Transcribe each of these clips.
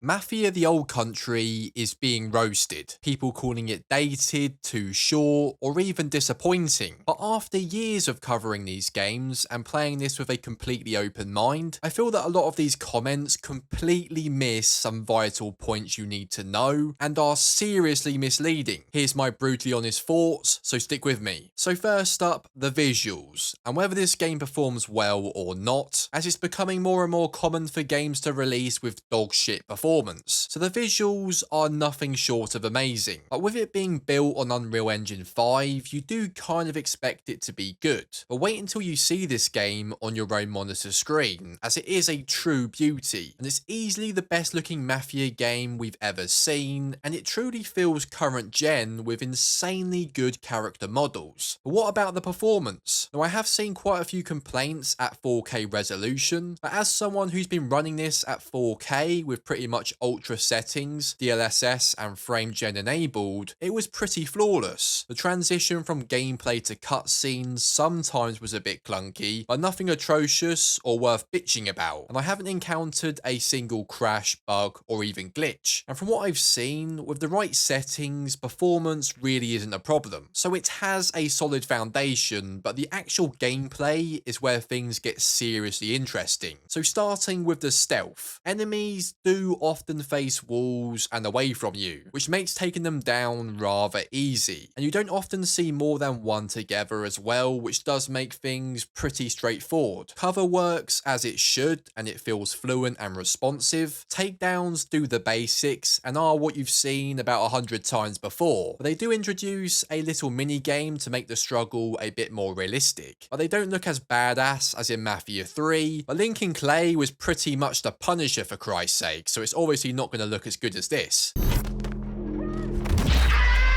Mafia The Old Country is being roasted, people calling it dated, too short, or even disappointing. But after years of covering these games and playing this with a completely open mind, I feel that a lot of these comments completely miss some vital points you need to know and are seriously misleading. Here's my brutally honest thoughts, so stick with me. So first up, the visuals, and whether this game performs well or not, as it's becoming more and more common for games to release with dog shit performance. So the visuals are nothing short of amazing, but with it being built on Unreal Engine 5, you do kind of expect it to be good. But wait until you see this game on your own monitor screen, as it is a true beauty, and it's easily the best looking Mafia game we've ever seen, and it truly feels current gen with insanely good character models. But what about the performance? Now I have seen quite a few complaints at 4K resolution, but as someone who's been running this at 4K with pretty much ultra settings, DLSS and frame gen enabled, it was pretty flawless. The transition from gameplay to cutscenes sometimes was a bit clunky, but nothing atrocious or worth bitching about, and I haven't encountered a single crash, bug or even glitch. And from what I've seen, with the right settings, performance really isn't a problem. So it has a solid foundation, but the actual gameplay is where things get seriously interesting. So starting with the stealth, enemies do often face walls and away from you, which makes taking them down rather easy. And you don't often see more than one together as well, which does make things pretty straightforward. Cover works as it should, and it feels fluent and responsive. Takedowns do the basics and are what you've seen about 100 times before, but they do introduce a little mini game to make the struggle a bit more realistic. But they don't look as badass as in Mafia 3, but Lincoln Clay was pretty much the Punisher for Christ's sake, so it's obviously not going to look as good as this.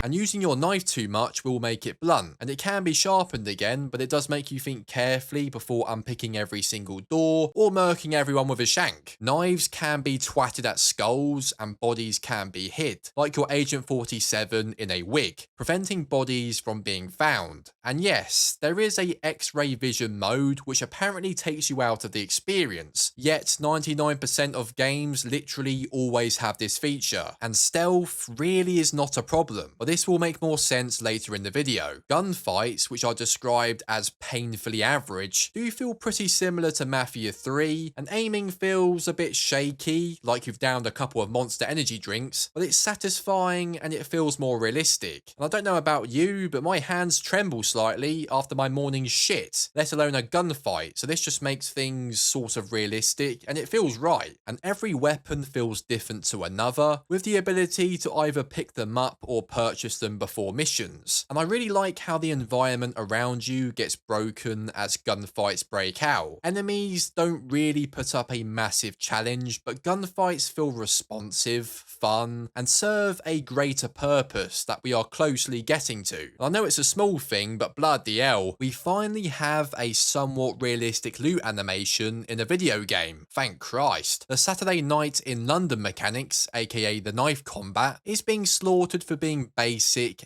And using your knife too much will make it blunt, and it can be sharpened again, but it does make you think carefully before unpicking every single door or murking everyone with a shank. Knives can be twatted at skulls and bodies can be hid, like your Agent 47 in a wig, preventing bodies from being found. And yes, there is a X-ray vision mode which apparently takes you out of the experience, yet 99% of games literally always have this feature, and stealth really is not a problem. But this will make more sense later in the video. Gunfights, which are described as painfully average, do feel pretty similar to Mafia 3, and aiming feels a bit shaky, like you've downed a couple of Monster energy drinks, but it's satisfying and it feels more realistic. And I don't know about you, but my hands tremble slightly after my morning shit, let alone a gunfight, so this just makes things sort of realistic, and it feels right. And every weapon feels different to another, with the ability to either pick them up or purchase them before missions. And I really like how the environment around you gets broken as gunfights break out. Enemies don't really put up a massive challenge, but gunfights feel responsive, fun, and serve a greater purpose that we are closely getting to. And I know it's a small thing, but bloody hell, we finally have a somewhat realistic loot animation in a video game. Thank Christ. The Saturday Night in London mechanics, aka the knife combat, is being slaughtered for being basic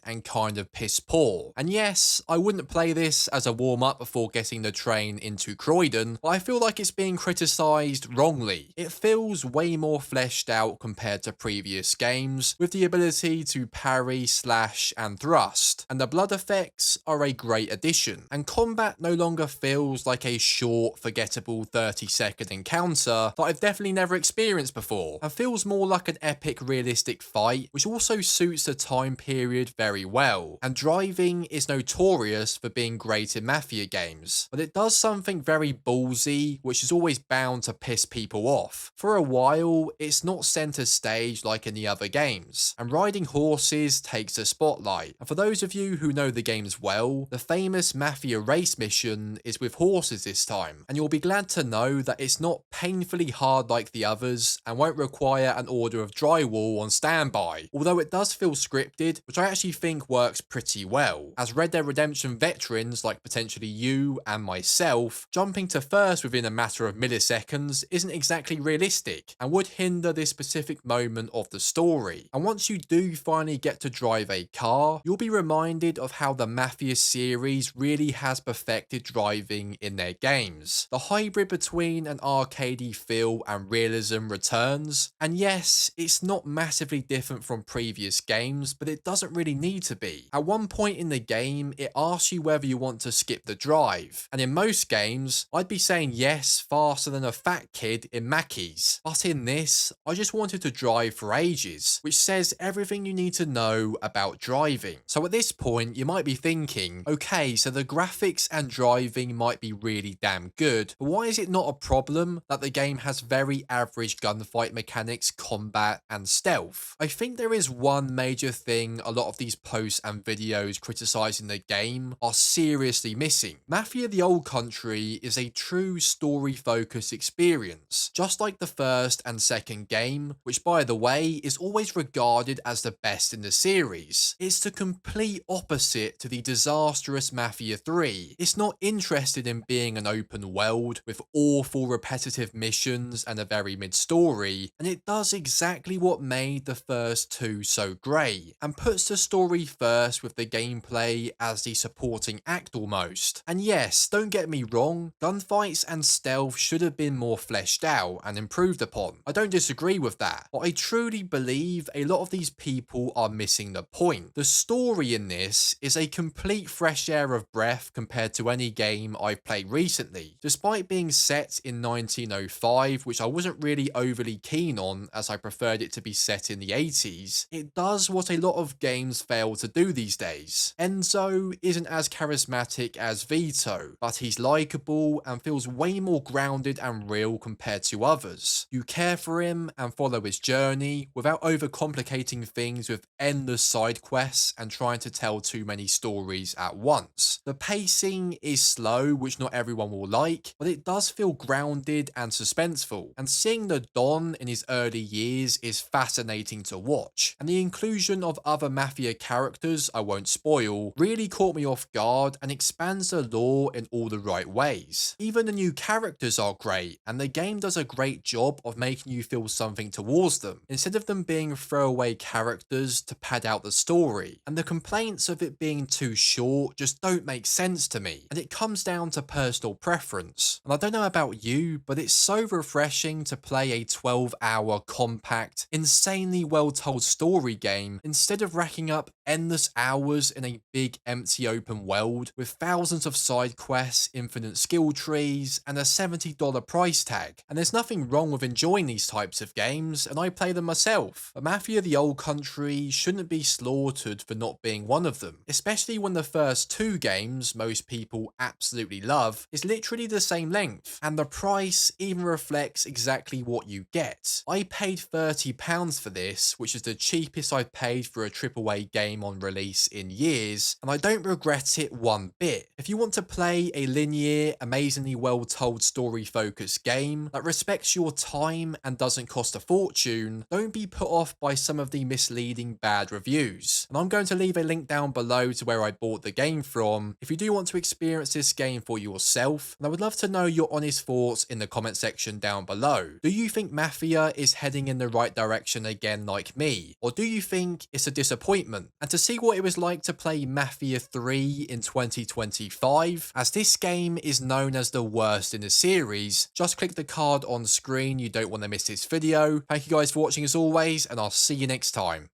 and kind of piss poor. And yes, I wouldn't play this as a warm-up before getting the train into Croydon, but I feel like it's being criticised wrongly. It feels way more fleshed out compared to previous games, with the ability to parry, slash and thrust, and the blood effects are a great addition, and combat no longer feels like a short, forgettable 30-second encounter that I've definitely never experienced before, and feels more like an epic realistic fight, which also suits the time period very well. And driving is notorious for being great in Mafia games, but it does something very ballsy, which is always bound to piss people off. For a while, it's not center stage like in the other games, and riding horses takes the spotlight. And for those of you who know the games well, the famous Mafia race mission is with horses this time, and you'll be glad to know that it's not painfully hard like the others and won't require an order of drywall on standby. Although it does feel scripted, which I actually think works pretty well, as Red Dead Redemption veterans like potentially you and myself, jumping to first within a matter of milliseconds isn't exactly realistic and would hinder this specific moment of the story. And once you do finally get to drive a car, you'll be reminded of how the Mafia series really has perfected driving in their games. The hybrid between an arcadey feel and realism returns, and yes, it's not massively different from previous games, but it doesn't really need to be. At one point in the game, it asks you whether you want to skip the drive, and in most games, I'd be saying yes faster than a fat kid in Mackey's. But in this, I just wanted to drive for ages, which says everything you need to know about driving. So at this point, you might be thinking, okay, so the graphics and driving might be really damn good, but why is it not a problem that the game has very average gunfight mechanics, combat, and stealth? I think there is one major thing a lot of these posts and videos criticizing the game are seriously missing. Mafia The Old Country is a true story-focused experience, just like the first and second game, which by the way is always regarded as the best in the series. It's the complete opposite to the disastrous Mafia 3. It's not interested in being an open world with awful repetitive missions and a very mid-story, and it does exactly what made the first two so great, and puts the story first with the gameplay as the supporting act almost. And yes, don't get me wrong, gunfights and stealth should have been more fleshed out and improved upon. I don't disagree with that, but I truly believe a lot of these people are missing the point. The story in this is a complete fresh air of breath compared to any game I've played recently. Despite being set in 1905, which I wasn't really overly keen on as I preferred it to be set in the 80s, it does what a lot of games fail to do these days. Enzo isn't as charismatic as Vito, but he's likeable and feels way more grounded and real compared to others. You care for him and follow his journey without overcomplicating things with endless side quests and trying to tell too many stories at once. The pacing is slow, which not everyone will like, but it does feel grounded and suspenseful, and seeing the Don in his early years is fascinating to watch, and the inclusion of other Mafia characters I won't spoil really caught me off guard and expands the lore in all the right ways. Even the new characters are great, and the game does a great job of making you feel something towards them, instead of them being throwaway characters to pad out the story, and the complaints of it being too short just don't make sense to me, and it comes down to personal preference. And I don't know about you, but it's so refreshing to play a 12-hour compact, insanely well-told story game instead of racking up endless hours in a big empty open world with thousands of side quests, infinite skill trees, and a $70 price tag. And there's nothing wrong with enjoying these types of games, and I play them myself, but Mafia The Old Country shouldn't be slaughtered for not being one of them, especially when the first two games most people absolutely love is literally the same length, and the price even reflects exactly what you get. I paid £30 for this, which is the cheapest I've paid for a AAA game on release in years, and I don't regret it one bit. If you want to play a linear, amazingly well-told story-focused game that respects your time and doesn't cost a fortune, don't be put off by some of the misleading bad reviews. And I'm going to leave a link down below to where I bought the game from if you do want to experience this game for yourself, and I would love to know your honest thoughts in the comment section down below. Do you think Mafia is heading in the right direction again like me, or do you think it's a disappointment? And to see what it was like to play Mafia 3 in 2025, as this game is known as the worst in the series, just click the card on screen. You don't want to miss this video. Thank you guys for watching as always, and I'll see you next time.